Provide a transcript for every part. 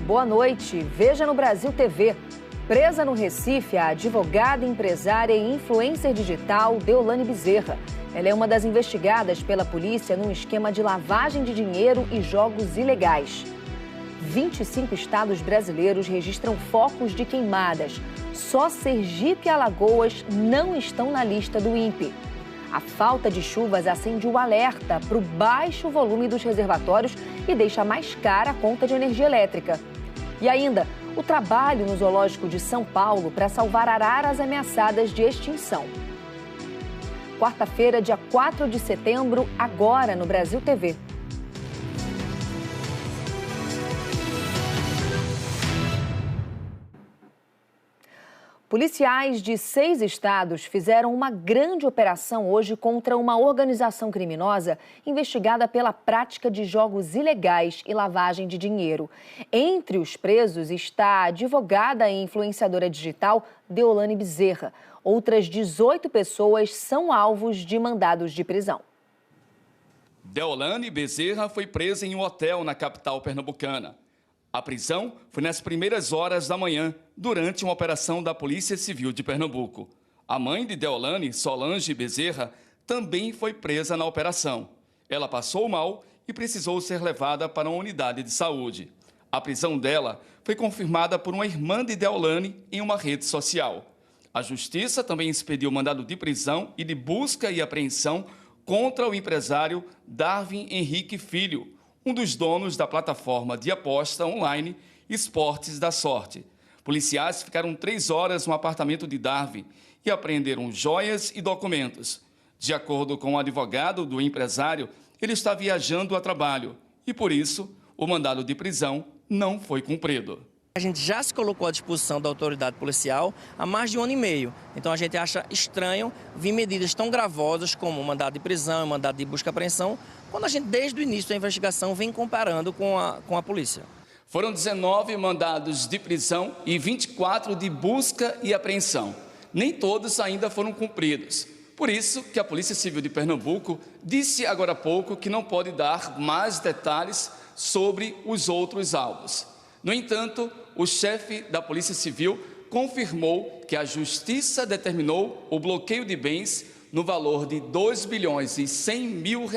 Boa noite. Veja no Brasil TV. Presa no Recife, a advogada, empresária e influencer digital Deolane Bezerra. Ela é uma das investigadas pela polícia num esquema de lavagem de dinheiro e jogos ilegais. 25 estados brasileiros registram focos de queimadas. Só Sergipe e Alagoas não estão na lista do INPE. A falta de chuvas acende o alerta para o baixo volume dos reservatórios e deixa mais cara a conta de energia elétrica. E ainda, o trabalho no Zoológico de São Paulo para salvar araras ameaçadas de extinção. Quarta-feira, dia 4 de setembro, agora no Brasil TV. Policiais de 6 estados fizeram uma grande operação hoje contra uma organização criminosa investigada pela prática de jogos ilegais e lavagem de dinheiro. Entre os presos está a advogada e influenciadora digital Deolane Bezerra. Outras 18 pessoas são alvos de mandados de prisão. Deolane Bezerra foi presa em um hotel na capital pernambucana. A prisão foi nas primeiras horas da manhã, durante uma operação da Polícia Civil de Pernambuco. A mãe de Deolane, Solange Bezerra, também foi presa na operação. Ela passou mal e precisou ser levada para uma unidade de saúde. A prisão dela foi confirmada por uma irmã de Deolane em uma rede social. A Justiça também expediu mandado de prisão e de busca e apreensão contra o empresário Darwin Henrique Filho, um dos donos da plataforma de aposta online Esportes da Sorte. Policiais ficaram 3 horas no apartamento de Darwin e apreenderam joias e documentos. De acordo com o advogado do empresário, ele está viajando a trabalho e, por isso, o mandado de prisão não foi cumprido. A gente já se colocou à disposição da autoridade policial há mais de 1 ano e meio. Então a gente acha estranho vir medidas tão gravosas como mandado de prisão e mandado de busca e apreensão, quando a gente, desde o início da investigação, vem comparando com a polícia. Foram 19 mandados de prisão e 24 de busca e apreensão. Nem todos ainda foram cumpridos. Por isso que a Polícia Civil de Pernambuco disse agora há pouco que não pode dar mais detalhes sobre os outros alvos. No entanto, o chefe da Polícia Civil confirmou que a Justiça determinou o bloqueio de bens no valor de R$2 bilhões e 100 mil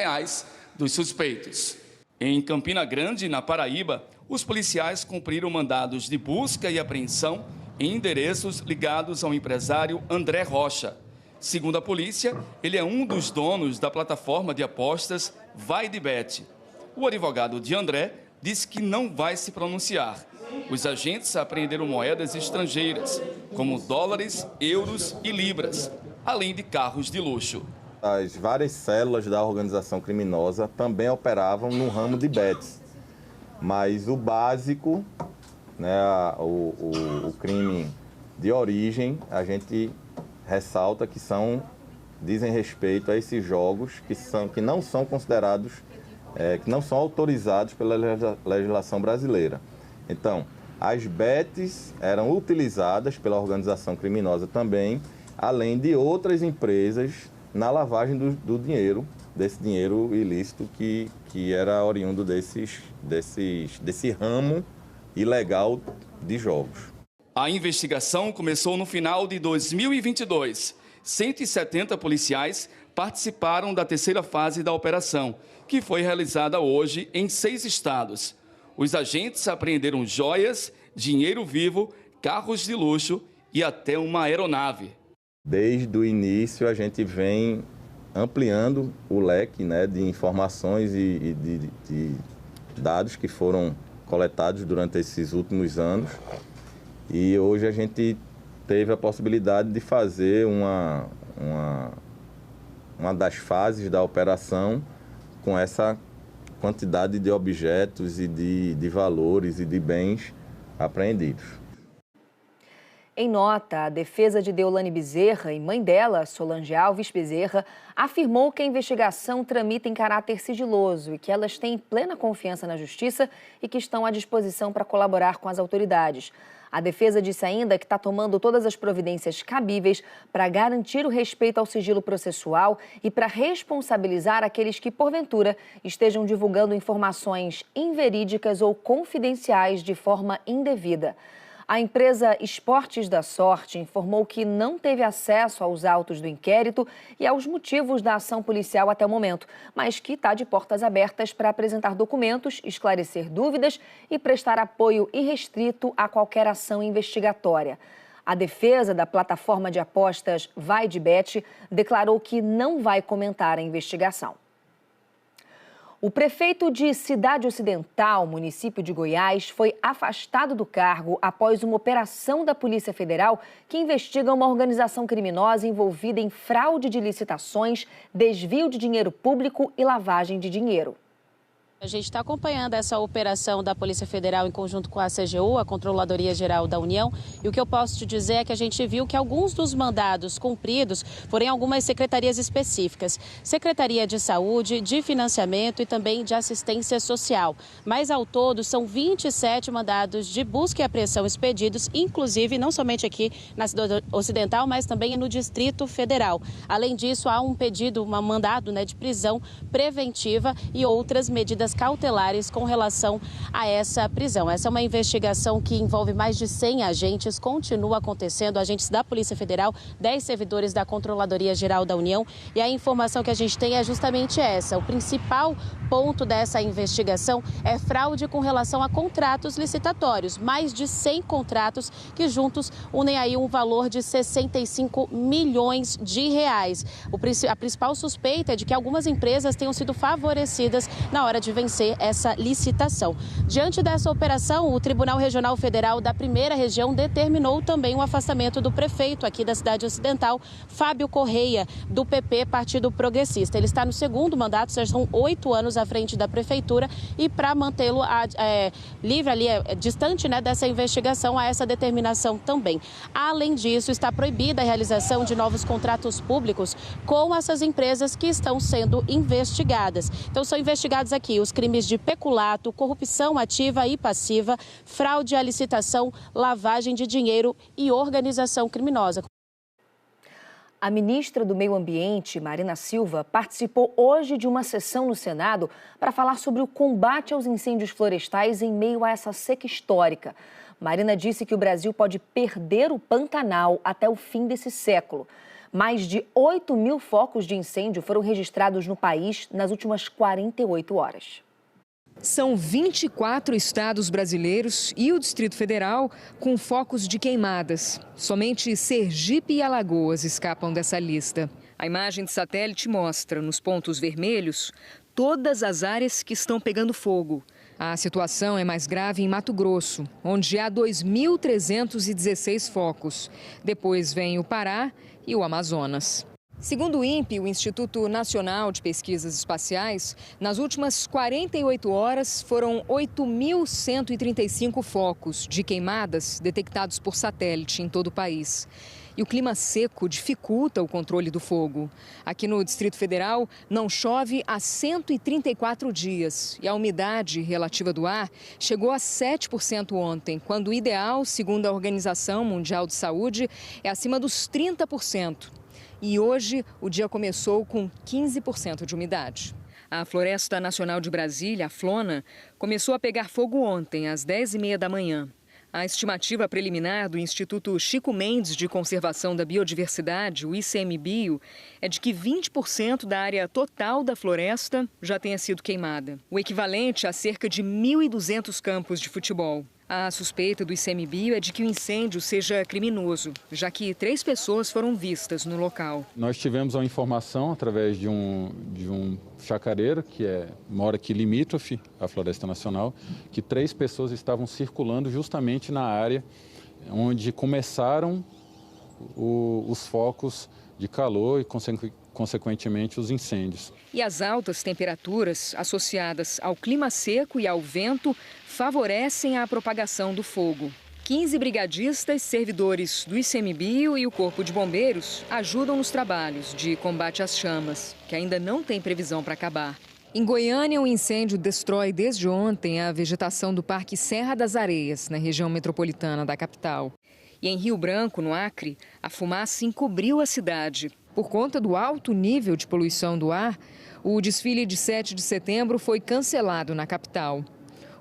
dos suspeitos. Em Campina Grande, na Paraíba, os policiais cumpriram mandados de busca e apreensão em endereços ligados ao empresário André Rocha. Segundo a polícia, ele é um dos donos da plataforma de apostas Vai de Bet. O advogado de André disse que não vai se pronunciar. Os agentes apreenderam moedas estrangeiras, como dólares, euros e libras, além de carros de luxo. As várias células da organização criminosa também operavam no ramo de bets, mas o básico, né, o crime de origem, a gente ressalta que dizem respeito a esses jogos que não são considerados, que não são autorizados pela legislação brasileira. Então, as bets eram utilizadas pela organização criminosa também, além de outras empresas na lavagem do dinheiro, desse dinheiro ilícito que era oriundo desse ramo ilegal de jogos. A investigação começou no final de 2022. 170 policiais participaram da terceira fase da operação, que foi realizada hoje em 6 estados. Os agentes apreenderam joias, dinheiro vivo, carros de luxo e até uma aeronave. Desde o início, a gente vem ampliando o leque, né, de informações e de dados que foram coletados durante esses últimos anos. E hoje a gente teve a possibilidade de fazer uma das fases da operação com essa quantidade de objetos e de valores e de bens apreendidos. Em nota, a defesa de Deolane Bezerra e mãe dela, Solange Alves Bezerra, afirmou que a investigação tramita em caráter sigiloso e que elas têm plena confiança na justiça e que estão à disposição para colaborar com as autoridades. A defesa disse ainda que está tomando todas as providências cabíveis para garantir o respeito ao sigilo processual e para responsabilizar aqueles que, porventura, estejam divulgando informações inverídicas ou confidenciais de forma indevida. A empresa Esportes da Sorte informou que não teve acesso aos autos do inquérito e aos motivos da ação policial até o momento, mas que está de portas abertas para apresentar documentos, esclarecer dúvidas e prestar apoio irrestrito a qualquer ação investigatória. A defesa da plataforma de apostas Vai de Bet declarou que não vai comentar a investigação. O prefeito de Cidade Ocidental, município de Goiás, foi afastado do cargo após uma operação da Polícia Federal que investiga uma organização criminosa envolvida em fraude de licitações, desvio de dinheiro público e lavagem de dinheiro. A gente está acompanhando essa operação da Polícia Federal em conjunto com a CGU, a Controladoria Geral da União, e o que eu posso te dizer é que a gente viu que alguns dos mandados cumpridos foram em algumas secretarias específicas. Secretaria de Saúde, de Financiamento e também de Assistência Social. Mas ao todo são 27 mandados de busca e apreensão expedidos, inclusive não somente aqui na Cidade Ocidental, mas também no Distrito Federal. Além disso, há um pedido, um mandado de prisão preventiva e outras medidas cautelares com relação a essa prisão. Essa é uma investigação que envolve mais de 100 agentes, continua acontecendo, agentes da Polícia Federal, 10 servidores da Controladoria Geral da União, e a informação que a gente tem é justamente essa. O principal ponto dessa investigação é fraude com relação a contratos licitatórios, mais de 100 contratos que juntos unem aí um valor de 65 milhões de reais. A principal suspeita é de que algumas empresas tenham sido favorecidas na hora de vencer essa licitação. Diante dessa operação, o Tribunal Regional Federal da Primeira Região determinou também o afastamento do prefeito aqui da Cidade Ocidental, Fábio Correia, do PP, Partido Progressista. Ele está no segundo mandato, já são 8 anos à frente da prefeitura, e para mantê-lo livre ali, distante dessa investigação, há essa determinação também. Além disso, está proibida a realização de novos contratos públicos com essas empresas que estão sendo investigadas. Então, são investigados aqui os crimes de peculato, corrupção ativa e passiva, fraude à licitação, lavagem de dinheiro e organização criminosa. A ministra do Meio Ambiente, Marina Silva, participou hoje de uma sessão no Senado para falar sobre o combate aos incêndios florestais em meio a essa seca histórica. Marina disse que o Brasil pode perder o Pantanal até o fim desse século. Mais de 8 mil focos de incêndio foram registrados no país nas últimas 48 horas. São 24 estados brasileiros e o Distrito Federal com focos de queimadas. Somente Sergipe e Alagoas escapam dessa lista. A imagem de satélite mostra, nos pontos vermelhos, todas as áreas que estão pegando fogo. A situação é mais grave em Mato Grosso, onde há 2.316 focos. Depois vem o Pará e o Amazonas. Segundo o INPE, o Instituto Nacional de Pesquisas Espaciais, nas últimas 48 horas foram 8.135 focos de queimadas detectados por satélite em todo o país. E o clima seco dificulta o controle do fogo. Aqui no Distrito Federal não chove há 134 dias e a umidade relativa do ar chegou a 7% ontem, quando o ideal, segundo a Organização Mundial de Saúde, é acima dos 30%. E hoje o dia começou com 15% de umidade. A Floresta Nacional de Brasília, a Flona, começou a pegar fogo ontem, às 10h30 da manhã. A estimativa preliminar do Instituto Chico Mendes de Conservação da Biodiversidade, o ICMBio, é de que 20% da área total da floresta já tenha sido queimada, o equivalente a cerca de 1.200 campos de futebol. A suspeita do ICMBio é de que o incêndio seja criminoso, já que 3 pessoas foram vistas no local. Nós tivemos uma informação através de um chacareiro, que mora aqui limítrofe à Floresta Nacional, que 3 pessoas estavam circulando justamente na área onde começaram os focos de calor e, consequentemente, os incêndios. E as altas temperaturas associadas ao clima seco e ao vento favorecem a propagação do fogo, 15 brigadistas, servidores do ICMBio e o Corpo de Bombeiros ajudam nos trabalhos de combate às chamas, que ainda não tem previsão para acabar. Em Goiânia, um incêndio destrói desde ontem a vegetação do Parque Serra das Areias, na região metropolitana da capital. E em Rio Branco, no Acre, a fumaça encobriu a cidade. Por conta do alto nível de poluição do ar, o desfile de 7 de setembro foi cancelado na capital.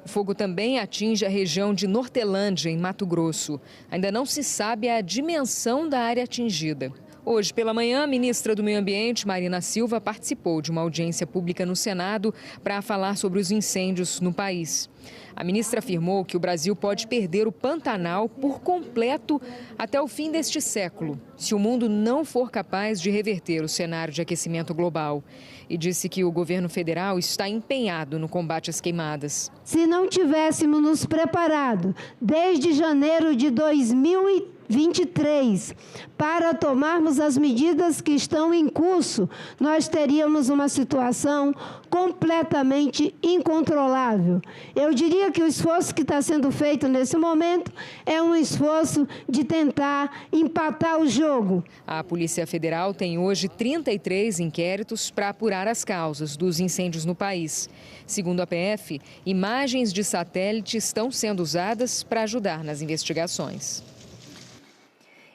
O fogo também atinge a região de Nortelândia, em Mato Grosso. Ainda não se sabe a dimensão da área atingida. Hoje pela manhã, a ministra do Meio Ambiente, Marina Silva, participou de uma audiência pública no Senado para falar sobre os incêndios no país. A ministra afirmou que o Brasil pode perder o Pantanal por completo até o fim deste século, se o mundo não for capaz de reverter o cenário de aquecimento global. E disse que o governo federal está empenhado no combate às queimadas. Se não tivéssemos nos preparado desde janeiro de 2023 para tomarmos as medidas que estão em curso, nós teríamos uma situação completamente incontrolável. Eu diria que o esforço que está sendo feito nesse momento é um esforço de tentar empatar o jogo. A Polícia Federal tem hoje 33 inquéritos para apurar as causas dos incêndios no país. Segundo a PF, imagens de satélite estão sendo usadas para ajudar nas investigações.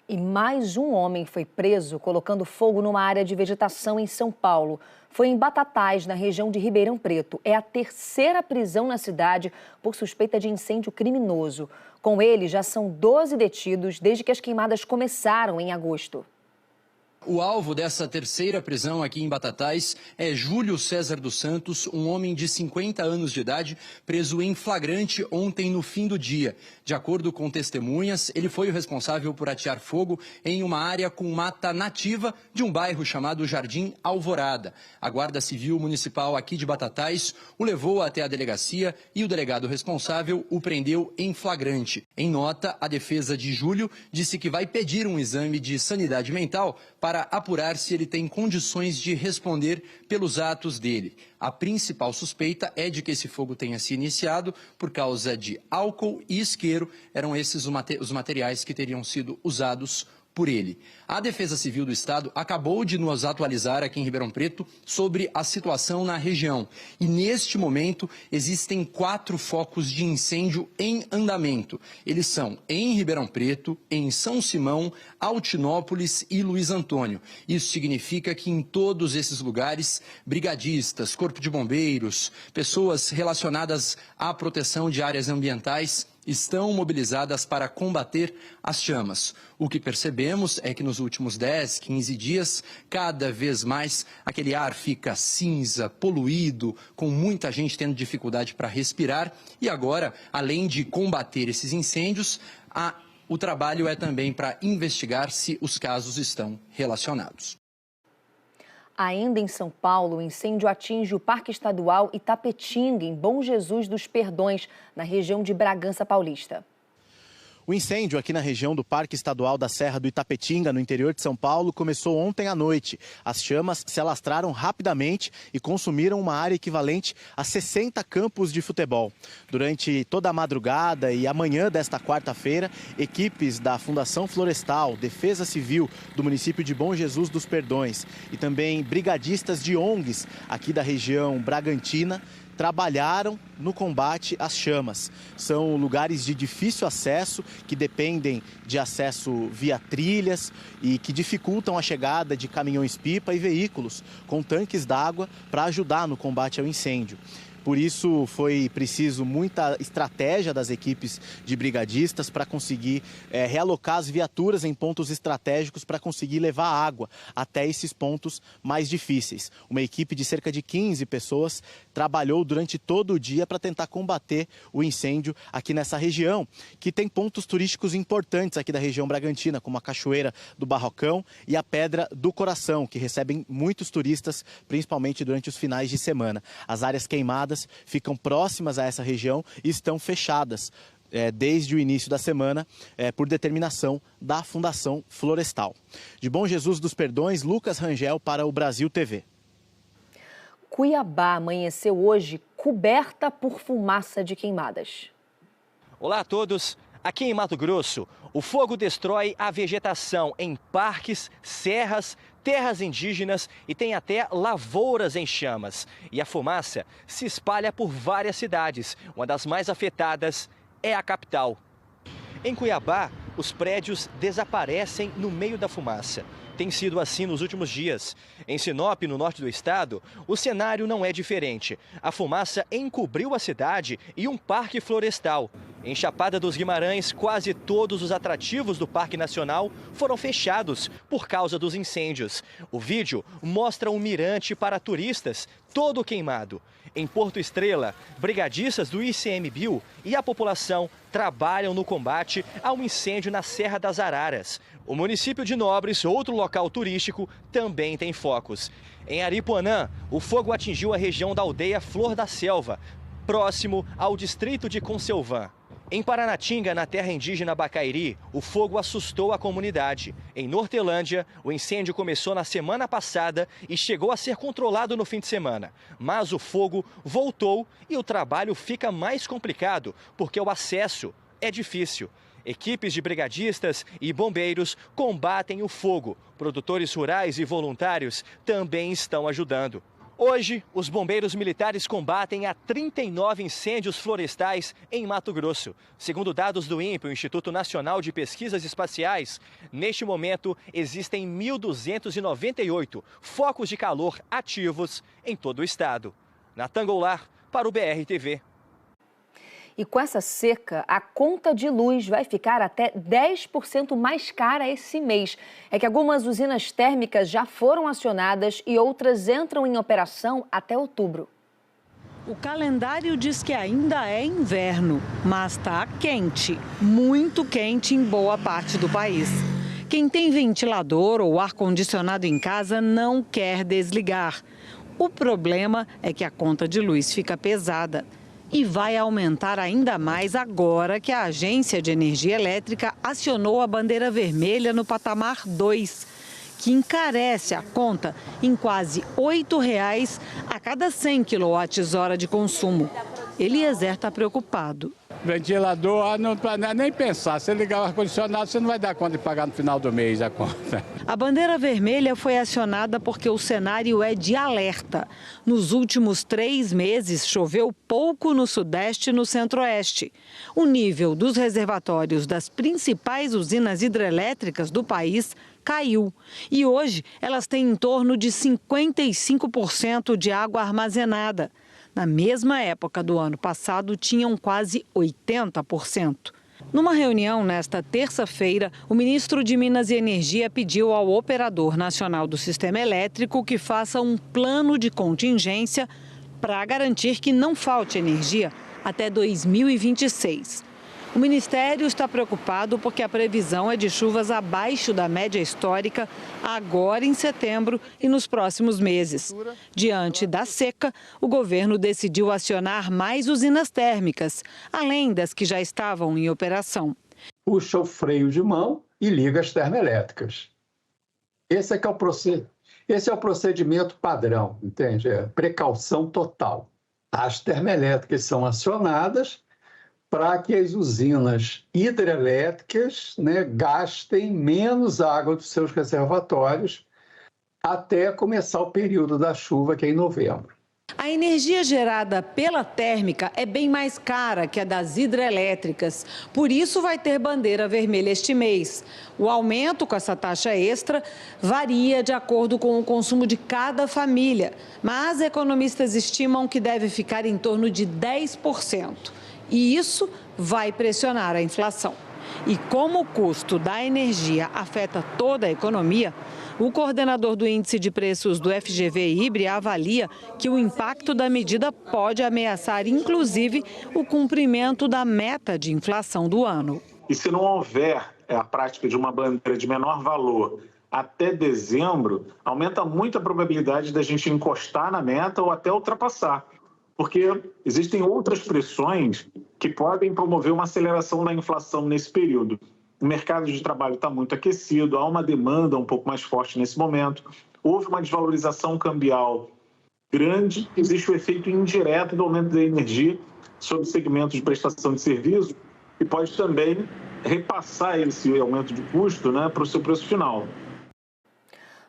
E mais um homem foi preso colocando fogo numa área de vegetação em São Paulo. Foi em Batatais, na região de Ribeirão Preto. É a terceira prisão na cidade por suspeita de incêndio criminoso. Com ele, já são 12 detidos desde que as queimadas começaram em agosto. O alvo dessa terceira prisão aqui em Batatais é Júlio César dos Santos, um homem de 50 anos de idade, preso em flagrante ontem no fim do dia. De acordo com testemunhas, ele foi o responsável por atear fogo em uma área com mata nativa de um bairro chamado Jardim Alvorada. A Guarda Civil Municipal aqui de Batatais o levou até a delegacia e o delegado responsável o prendeu em flagrante. Em nota, a defesa de Júlio disse que vai pedir um exame de sanidade mental para apurar se ele tem condições de responder pelos atos dele. A principal suspeita é de que esse fogo tenha se iniciado por causa de álcool e isqueiro. Eram esses os materiais que teriam sido usados por ele. A Defesa Civil do Estado acabou de nos atualizar aqui em Ribeirão Preto sobre a situação na região. E neste momento existem 4 focos de incêndio em andamento. Eles são em Ribeirão Preto, em São Simão, Altinópolis e Luiz Antônio. Isso significa que em todos esses lugares, brigadistas, corpo de bombeiros, pessoas relacionadas à proteção de áreas ambientais estão mobilizadas para combater as chamas. O que percebemos é que nos últimos 10, 15 dias, cada vez mais aquele ar fica cinza, poluído, com muita gente tendo dificuldade para respirar. E agora, além de combater esses incêndios, o trabalho é também para investigar se os casos estão relacionados. Ainda em São Paulo, o incêndio atinge o Parque Estadual Itapetinga, em Bom Jesus dos Perdões, na região de Bragança Paulista. O incêndio aqui na região do Parque Estadual da Serra do Itapetinga, no interior de São Paulo, começou ontem à noite. As chamas se alastraram rapidamente e consumiram uma área equivalente a 60 campos de futebol. Durante toda a madrugada e a manhã desta quarta-feira, equipes da Fundação Florestal, Defesa Civil do município de Bom Jesus dos Perdões e também brigadistas de ONGs aqui da região Bragantina trabalharam no combate às chamas. São lugares de difícil acesso, que dependem de acesso via trilhas e que dificultam a chegada de caminhões-pipa e veículos com tanques d'água para ajudar no combate ao incêndio. Por isso, foi preciso muita estratégia das equipes de brigadistas para conseguir realocar as viaturas em pontos estratégicos para conseguir levar água até esses pontos mais difíceis. Uma equipe de cerca de 15 pessoas trabalhou durante todo o dia para tentar combater o incêndio aqui nessa região, que tem pontos turísticos importantes aqui da região Bragantina, como a Cachoeira do Barrocão e a Pedra do Coração, que recebem muitos turistas, principalmente durante os finais de semana. As áreas queimadas ficam próximas a essa região e estão fechadas desde o início da semana por determinação da Fundação Florestal. De Bom Jesus dos Perdões, Lucas Rangel para o Brasil TV. Cuiabá amanheceu hoje coberta por fumaça de queimadas. Olá a todos. Aqui em Mato Grosso, o fogo destrói a vegetação em parques, serras, terras indígenas e tem até lavouras em chamas. E a fumaça se espalha por várias cidades. Uma das mais afetadas é a capital. Em Cuiabá, os prédios desaparecem no meio da fumaça. Tem sido assim nos últimos dias. Em Sinop, no norte do estado, o cenário não é diferente. A fumaça encobriu a cidade e um parque florestal. Em Chapada dos Guimarães, quase todos os atrativos do Parque Nacional foram fechados por causa dos incêndios. O vídeo mostra um mirante para turistas todo queimado. Em Porto Estrela, brigadistas do ICMBio e a população trabalham no combate ao incêndio na Serra das Araras. O município de Nobres, outro local turístico, também tem focos. Em Aripuanã, o fogo atingiu a região da aldeia Flor da Selva, próximo ao distrito de Conselvã. Em Paranatinga, na terra indígena Bacairi, o fogo assustou a comunidade. Em Nortelândia, o incêndio começou na semana passada e chegou a ser controlado no fim de semana. Mas o fogo voltou e o trabalho fica mais complicado, porque o acesso é difícil. Equipes de brigadistas e bombeiros combatem o fogo. Produtores rurais e voluntários também estão ajudando. Hoje, os bombeiros militares combatem a 39 incêndios florestais em Mato Grosso. Segundo dados do INPE, o Instituto Nacional de Pesquisas Espaciais, neste momento existem 1.298 focos de calor ativos em todo o estado. Natan Goulart, para o BR-TV. E com essa seca, a conta de luz vai ficar até 10% mais cara esse mês. É que algumas usinas térmicas já foram acionadas e outras entram em operação até outubro. O calendário diz que ainda é inverno, mas está quente, muito quente em boa parte do país. Quem tem ventilador ou ar-condicionado em casa não quer desligar. O problema é que a conta de luz fica pesada. E vai aumentar ainda mais agora que a Agência de Energia Elétrica acionou a bandeira vermelha no patamar 2, que encarece a conta em quase R$ 8,00 a cada 100 kWh de consumo. Eliezer está preocupado. Ventilador, não precisa nem pensar. Se ligar o ar-condicionado, você não vai dar conta de pagar no final do mês a conta. A bandeira vermelha foi acionada porque o cenário é de alerta. Nos últimos 3 meses, choveu pouco no Sudeste e no Centro-Oeste. O nível dos reservatórios das principais usinas hidrelétricas do país caiu. E hoje, elas têm em torno de 55% de água armazenada. Na mesma época do ano passado, tinham quase 80%. Numa reunião nesta terça-feira, o ministro de Minas e Energia pediu ao Operador Nacional do Sistema Elétrico que faça um plano de contingência para garantir que não falte energia até 2026. O Ministério está preocupado porque a previsão é de chuvas abaixo da média histórica agora em setembro e nos próximos meses. Diante da seca, o governo decidiu acionar mais usinas térmicas, além das que já estavam em operação. Puxa o freio de mão e liga as termoelétricas. Esse é o procedimento padrão, entende? É precaução total. As termoelétricas são acionadas para que as usinas hidrelétricas, gastem menos água dos seus reservatórios até começar o período da chuva, que é em novembro. A energia gerada pela térmica é bem mais cara que a das hidrelétricas, por isso vai ter bandeira vermelha este mês. O aumento com essa taxa extra varia de acordo com o consumo de cada família, mas economistas estimam que deve ficar em torno de 10%. E isso vai pressionar a inflação. E como o custo da energia afeta toda a economia, o coordenador do Índice de Preços do FGV IBRE avalia que o impacto da medida pode ameaçar, inclusive, o cumprimento da meta de inflação do ano. E se não houver a prática de uma bandeira de menor valor até dezembro, aumenta muito a probabilidade da gente encostar na meta ou até ultrapassar. Porque existem outras pressões que podem promover uma aceleração da inflação nesse período. O mercado de trabalho está muito aquecido, há uma demanda um pouco mais forte nesse momento. Houve uma desvalorização cambial grande, existe o efeito indireto do aumento da energia sobre segmentos de prestação de serviço e pode também repassar esse aumento de custo, né, para o seu preço final.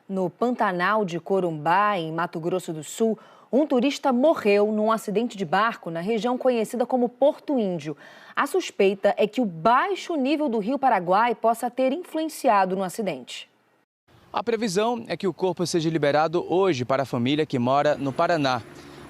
No Pantanal de Corumbá, em Mato Grosso do Sul, um turista morreu num acidente de barco na região conhecida como Porto Índio. A suspeita é que o baixo nível do Rio Paraguai possa ter influenciado no acidente. A previsão é que o corpo seja liberado hoje para a família que mora no Paraná.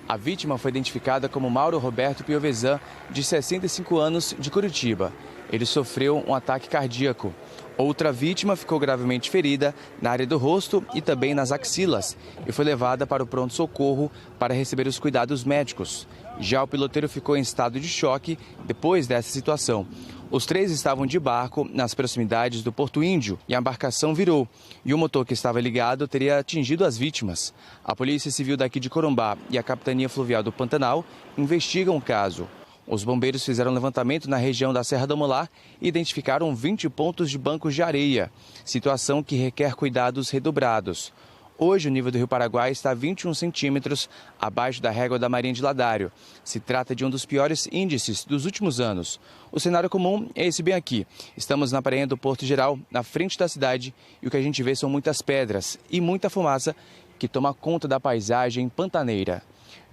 A vítima foi identificada como Mauro Roberto Piovesan, de 65 anos, de Curitiba. Ele sofreu um ataque cardíaco. Outra vítima ficou gravemente ferida na área do rosto e também nas axilas e foi levada para o pronto-socorro para receber os cuidados médicos. Já o piloteiro ficou em estado de choque depois dessa situação. Os três estavam de barco nas proximidades do Porto Índio e a embarcação virou. E o motor que estava ligado teria atingido as vítimas. A Polícia Civil daqui de Corumbá e a Capitania Fluvial do Pantanal investigam o caso. Os bombeiros fizeram levantamento na região da Serra do Molar e identificaram 20 pontos de bancos de areia, situação que requer cuidados redobrados. Hoje, o nível do Rio Paraguai está 21 centímetros abaixo da régua da Marinha de Ladário. Se trata de um dos piores índices dos últimos anos. O cenário comum é esse bem aqui. Estamos na praia do Porto Geral, na frente da cidade, e o que a gente vê são muitas pedras e muita fumaça que toma conta da paisagem pantaneira.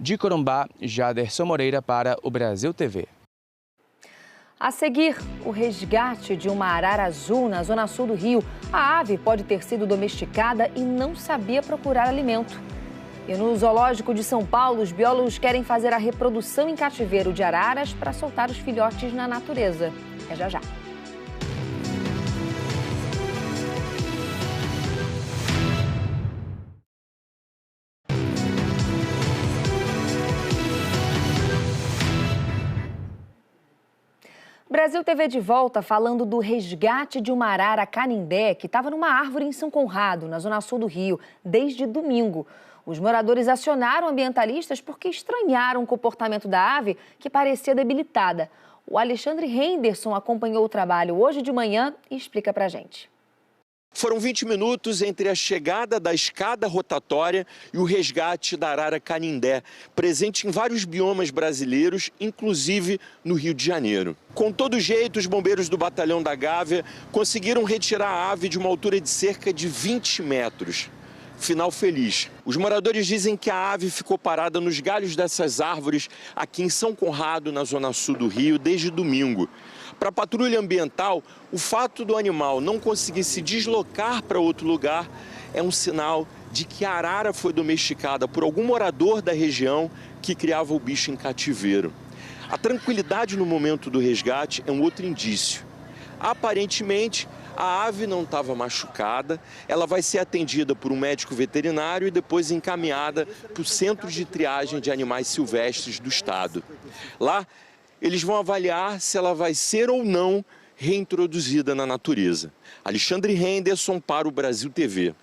De Corumbá, Jaderson Moreira para o Brasil TV. A seguir, o resgate de uma arara azul na zona sul do Rio. A ave pode ter sido domesticada e não sabia procurar alimento. E no Zoológico de São Paulo, os biólogos querem fazer a reprodução em cativeiro de araras para soltar os filhotes na natureza. É já já. Brasil TV de volta falando do resgate de uma arara canindé que estava numa árvore em São Conrado, na zona sul do Rio, desde domingo. Os moradores acionaram ambientalistas porque estranharam o comportamento da ave, que parecia debilitada. O Alexandre Henderson acompanhou o trabalho hoje de manhã e explica pra gente. Foram 20 minutos entre a chegada da escada rotatória e o resgate da arara canindé, presente em vários biomas brasileiros, inclusive no Rio de Janeiro. Com todo jeito, os bombeiros do Batalhão da Gávea conseguiram retirar a ave de uma altura de cerca de 20 metros. Final feliz. Os moradores dizem que a ave ficou parada nos galhos dessas árvores aqui em São Conrado, na zona sul do Rio, desde domingo. Para a patrulha ambiental, o fato do animal não conseguir se deslocar para outro lugar é um sinal de que a arara foi domesticada por algum morador da região que criava o bicho em cativeiro. A tranquilidade no momento do resgate é um outro indício. Aparentemente, a ave não estava machucada, ela vai ser atendida por um médico veterinário e depois encaminhada para o Centro de Triagem de Animais Silvestres do Estado. Lá, eles vão avaliar se ela vai ser ou não reintroduzida na natureza. Alexandre Henderson para o Brasil TV.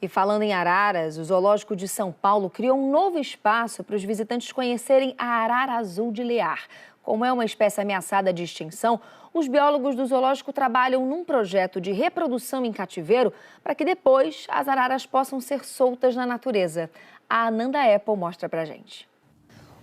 E falando em araras, o Zoológico de São Paulo criou um novo espaço para os visitantes conhecerem a arara azul de Lear. Como é uma espécie ameaçada de extinção, os biólogos do zoológico trabalham num projeto de reprodução em cativeiro para que depois as araras possam ser soltas na natureza. A Ananda Apple mostra pra gente.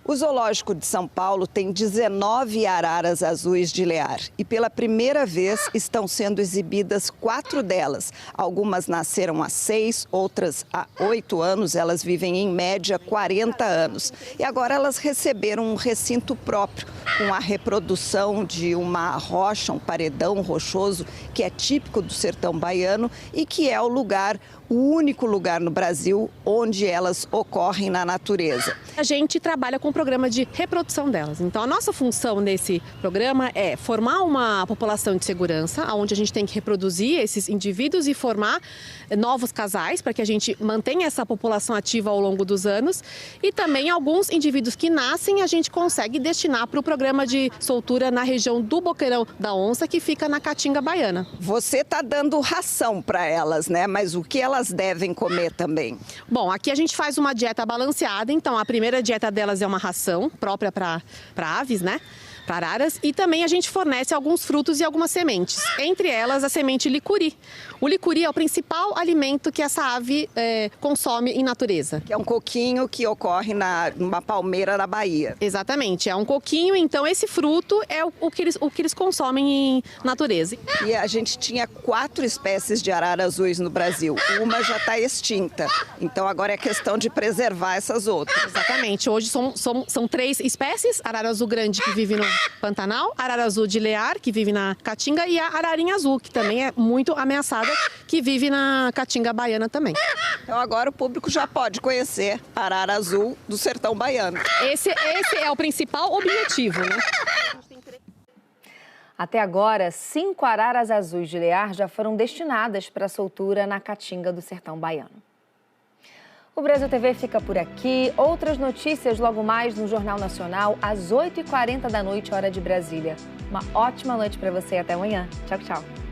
O Zoológico de São Paulo tem 19 araras azuis de Lear e pela primeira vez estão sendo exibidas 4 delas. Algumas nasceram há 6, outras há 8 anos, elas vivem em média 40 anos. E agora elas receberam um recinto próprio, com a reprodução de uma rocha, um paredão rochoso, que é típico do sertão baiano e que é o único lugar no Brasil onde elas ocorrem na natureza. A gente trabalha com um programa de reprodução delas. Então, a nossa função nesse programa é formar uma população de segurança, onde a gente tem que reproduzir esses indivíduos e formar novos casais, para que a gente mantenha essa população ativa ao longo dos anos. E também alguns indivíduos que nascem, a gente consegue destinar para o programa de soltura na região do Boqueirão da Onça, que fica na Caatinga Baiana. Você está dando ração para elas, né? Mas o que elas devem comer também? Bom, aqui a gente faz uma dieta balanceada, então a primeira dieta delas é uma ração própria para aves, né? para araras, e também a gente fornece alguns frutos e algumas sementes, entre elas a semente licuri. O licuri é o principal alimento que essa ave consome em natureza. Que é um coquinho que ocorre numa palmeira na Bahia. Exatamente, é um coquinho, então esse fruto é o que eles consomem em natureza. E a gente tinha 4 espécies de araras azuis no Brasil, uma já está extinta, então agora é questão de preservar essas outras. Exatamente, hoje são 3 espécies, arara azul grande que vive no Pantanal, arara azul de Lear, que vive na Caatinga, e a ararinha azul, que também é muito ameaçada, que vive na Caatinga baiana também. Então agora o público já pode conhecer a arara azul do sertão baiano. Esse é o principal objetivo, né? Até agora, 5 araras azuis de Lear já foram destinadas para soltura na Caatinga do sertão baiano. O Brasil TV fica por aqui. Outras notícias logo mais no Jornal Nacional, às 8h40 da noite, hora de Brasília. Uma ótima noite para você e até amanhã. Tchau, tchau.